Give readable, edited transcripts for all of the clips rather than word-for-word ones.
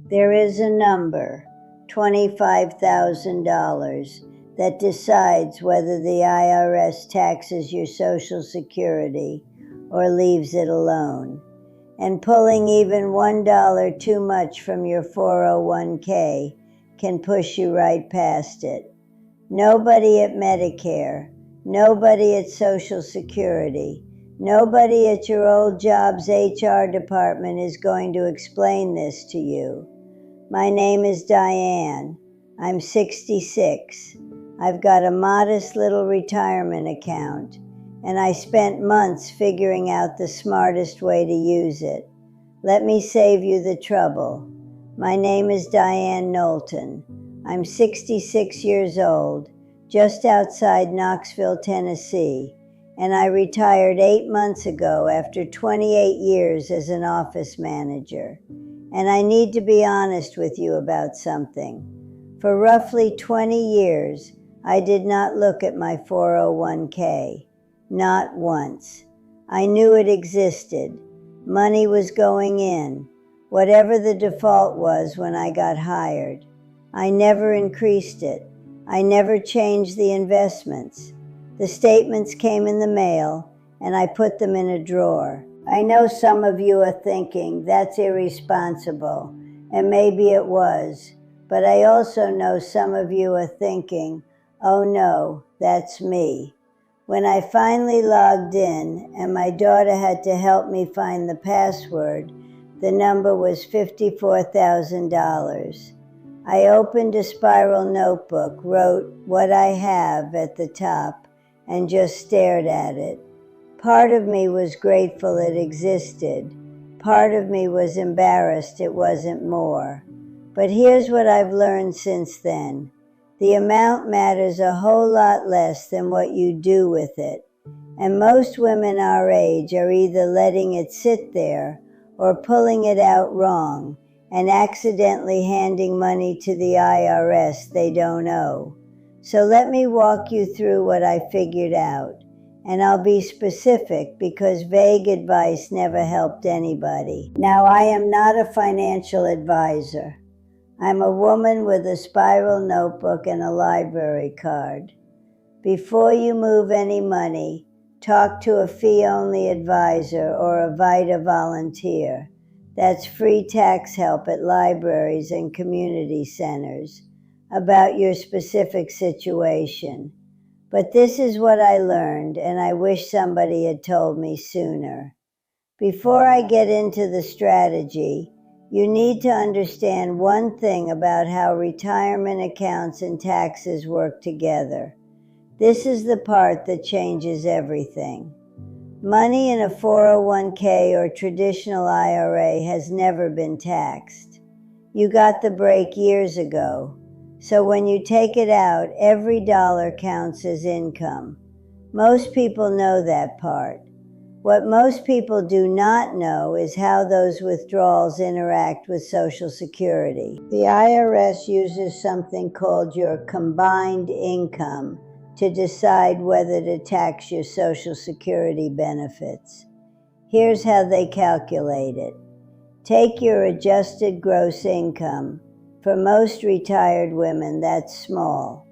There is a number, $25,000, that decides whether the IRS taxes your Social Security or leaves it alone. And pulling even $1 too much from your 401k can push you right past it. Nobody at Medicare, nobody at Social Security, nobody at your old job's HR department is going to explain this to you. My name is Diane. I'm 66. I've got a modest little retirement account, and I spent months figuring out the smartest way to use it. Let me save you the trouble. My name is Diane Knowlton. I'm 66 years old, just outside Knoxville, Tennessee, and I retired 8 months ago after 28 years as an office manager. And I need to be honest with you about something. For roughly 20 years, I did not look at my 401k. Not once. I knew it existed. Money was going in, whatever the default was when I got hired. I never increased it. I never changed the investments. The statements came in the mail, and I put them in a drawer. I know some of you are thinking, that's irresponsible, and maybe it was, but I also know some of you are thinking, oh no, that's me. When I finally logged in, and my daughter had to help me find the password, the number was $54,000. I opened a spiral notebook, wrote what I have at the top, and just stared at it. Part of me was grateful it existed. Part of me was embarrassed it wasn't more. But here's what I've learned since then. The amount matters a whole lot less than what you do with it. And most women our age are either letting it sit there or pulling it out wrong and accidentally handing money to the IRS they don't owe. So let me walk you through what I figured out. And I'll be specific because vague advice never helped anybody. Now, I am not a financial advisor. I'm a woman with a spiral notebook and a library card. Before you move any money, talk to a fee-only advisor or a VITA volunteer. That's free tax help at libraries and community centers about your specific situation. But this is what I learned, and I wish somebody had told me sooner. Before I get into the strategy, you need to understand one thing about how retirement accounts and taxes work together. This is the part that changes everything. Money in a 401k or traditional IRA has never been taxed. You got the break years ago. So when you take it out, every dollar counts as income. Most people know that part. What most people do not know is how those withdrawals interact with Social Security. The IRS uses something called your combined income to decide whether to tax your Social Security benefits. Here's how they calculate it. Take your adjusted gross income. For most retired women, that's small.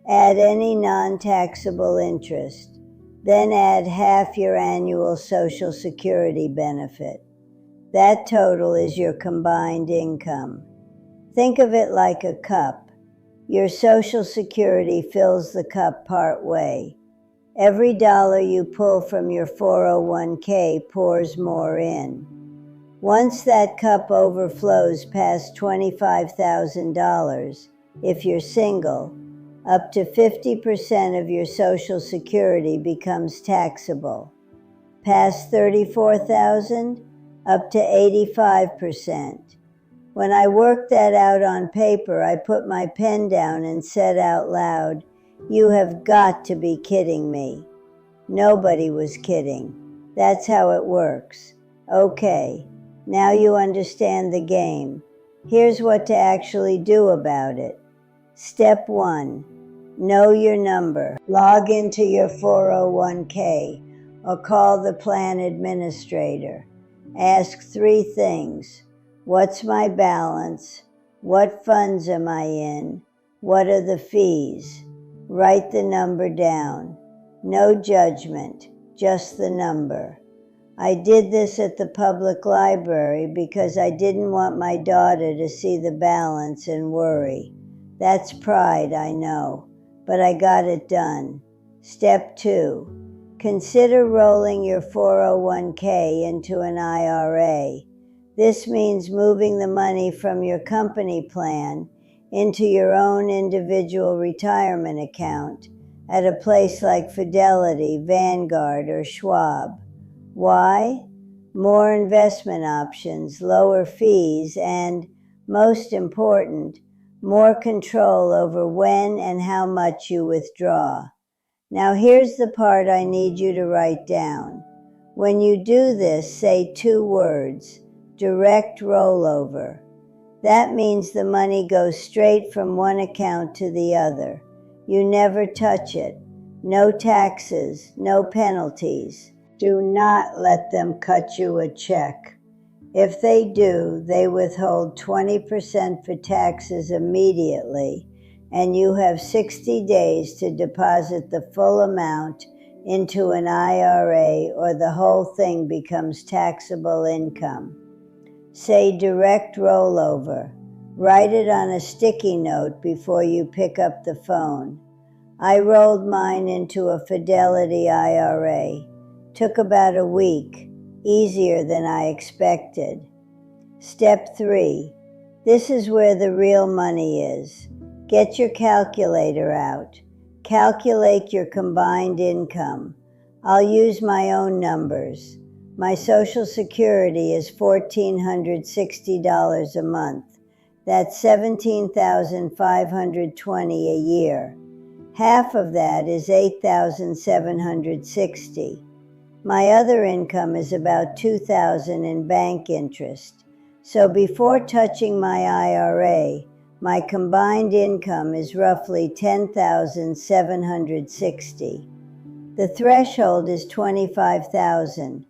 Add any non-taxable interest. Then add half your annual Social Security benefit. That total is your combined income. Think of it like a cup. Your Social Security fills the cup part way. Every dollar you pull from your 401k pours more in. Once that cup overflows past $25,000, if you're single, up to 50% of your Social Security becomes taxable. Past $34,000, up to 85%. When I worked that out on paper, I put my pen down and said out loud, "You have got to be kidding me." Nobody was kidding. That's how it works. Okay. Now you understand the game. Here's what to actually do about it. Step 1, know your number. Log into your 401k or call the plan administrator. Ask 3 things. What's my balance? What funds am I in? What are the fees? Write the number down. No judgment, just the number. I did this at the public library because I didn't want my daughter to see the balance and worry. That's pride, I know, but I got it done. Step 2. Consider rolling your 401k into an IRA. This means moving the money from your company plan into your own individual retirement account at a place like Fidelity, Vanguard, or Schwab. Why? More investment options, lower fees, and, most important, more control over when and how much you withdraw. Now here's the part I need you to write down. When you do this, say 2 words, direct rollover. That means the money goes straight from one account to the other. You never touch it. No taxes, no penalties. Do not let them cut you a check. If they do, they withhold 20% for taxes immediately, and you have 60 days to deposit the full amount into an IRA, or the whole thing becomes taxable income. Say direct rollover. Write it on a sticky note before you pick up the phone. I rolled mine into a Fidelity IRA. Took about a week, easier than I expected. Step 3. This is where the real money is. Get your calculator out. Calculate your combined income. I'll use my own numbers. My Social Security is $1,460 a month. That's $17,520 a year. Half of that is $8,760. My other income is about $2,000 in bank interest. So before touching my IRA, my combined income is roughly $10,760. The threshold is $25,000.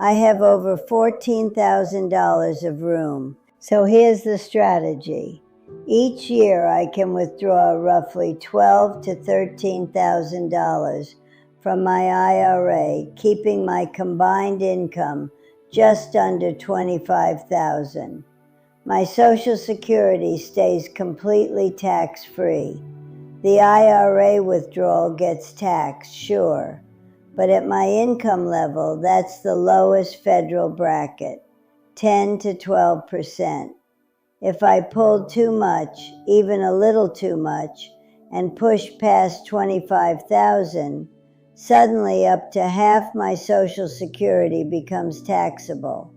I have over $14,000 of room. So here's the strategy. Each year I can withdraw roughly $12,000 to $13,000 from my IRA, keeping my combined income just under $25,000. My Social Security stays completely tax-free. The IRA withdrawal gets taxed, sure, but at my income level, that's the lowest federal bracket, 10 to 12%. If I pulled too much, even a little too much, and pushed past $25,000, suddenly up to half my Social Security becomes taxable.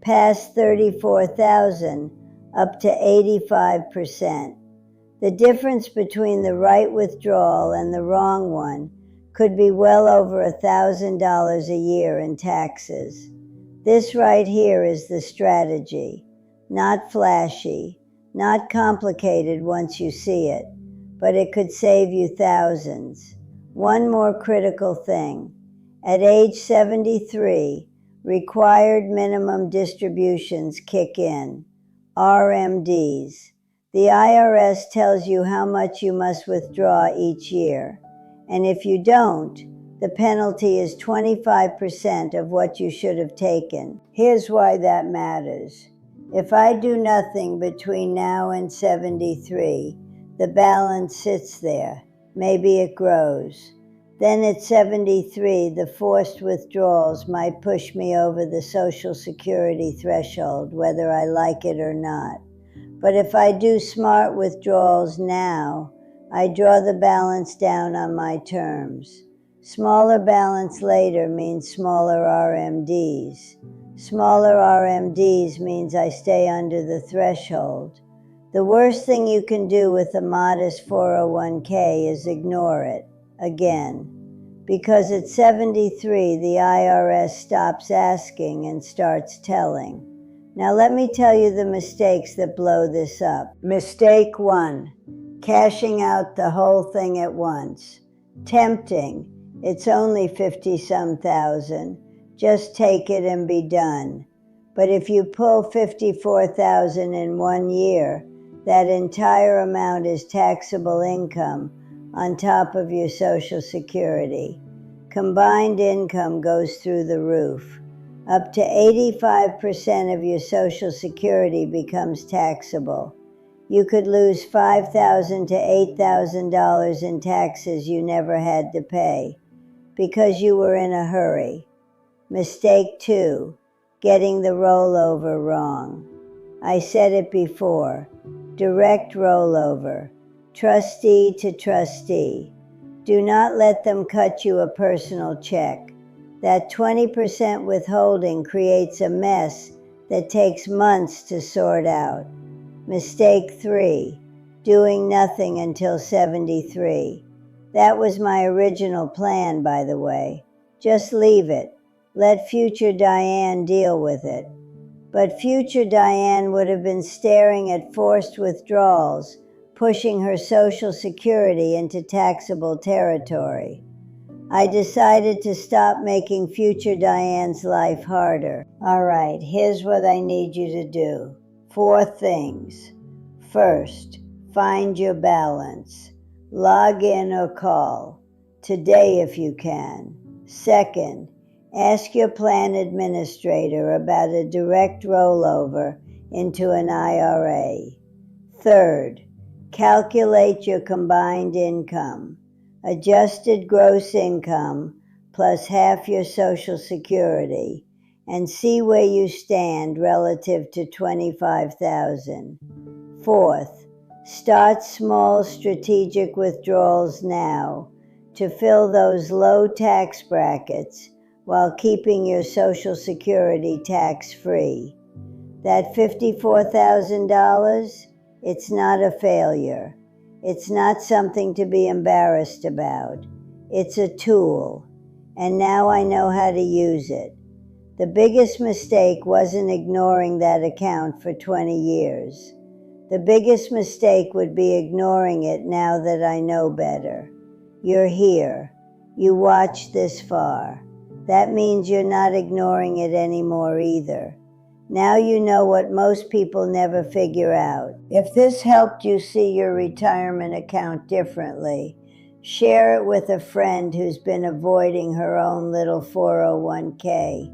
Past $34,000, up to 85%. The difference between the right withdrawal and the wrong one could be well over $1,000 a year in taxes. This right here is the strategy. Not flashy, not complicated once you see it, but it could save you thousands. One more critical thing. At age 73, required minimum distributions kick in, RMDs. The IRS tells you how much you must withdraw each year, and if you don't, the penalty is 25% of what you should have taken. Here's why that matters. If I do nothing between now and 73, the balance sits there. Maybe it grows. Then at 73, the forced withdrawals might push me over the Social Security threshold, whether I like it or not. But if I do smart withdrawals now, I draw the balance down on my terms. Smaller balance later means smaller RMDs. Smaller RMDs means I stay under the threshold. The worst thing you can do with a modest 401k is ignore it, again. Because at 73, the IRS stops asking and starts telling. Now let me tell you the mistakes that blow this up. Mistake 1, cashing out the whole thing at once. Tempting, it's only 50-some thousand. Just take it and be done. But if you pull $54,000 in 1 year, That entire amount is taxable income on top of your Social Security. Combined income goes through the roof. Up to 85% of your Social Security becomes taxable. You could lose $5,000 to $8,000 in taxes you never had to pay because you were in a hurry. Mistake 2, getting the rollover wrong. I said it before, direct rollover, trustee to trustee. Do not let them cut you a personal check. That 20% withholding creates a mess that takes months to sort out. Mistake 3, doing nothing until 73. That was my original plan, by the way. Just leave it. Let future Diane deal with it. But future Diane would have been staring at forced withdrawals, pushing her Social Security into taxable territory. I decided to stop making future Diane's life harder. All right, here's what I need you to do. 4 things. First, find your balance. Log in or call. Today if you can. Second, ask your plan administrator about a direct rollover into an IRA. Third, calculate your combined income. Adjusted gross income plus half your Social Security, and see where you stand relative to $25,000. Fourth, start small strategic withdrawals now to fill those low tax brackets while keeping your Social Security tax-free. That $54,000, it's not a failure. It's not something to be embarrassed about. It's a tool, and now I know how to use it. The biggest mistake wasn't ignoring that account for 20 years. The biggest mistake would be ignoring it now that I know better. You're here. You watched this far. That means you're not ignoring it anymore either. Now you know what most people never figure out. If this helped you see your retirement account differently, share it with a friend who's been avoiding her own little 401k.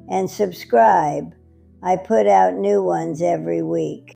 And subscribe. I put out new ones every week.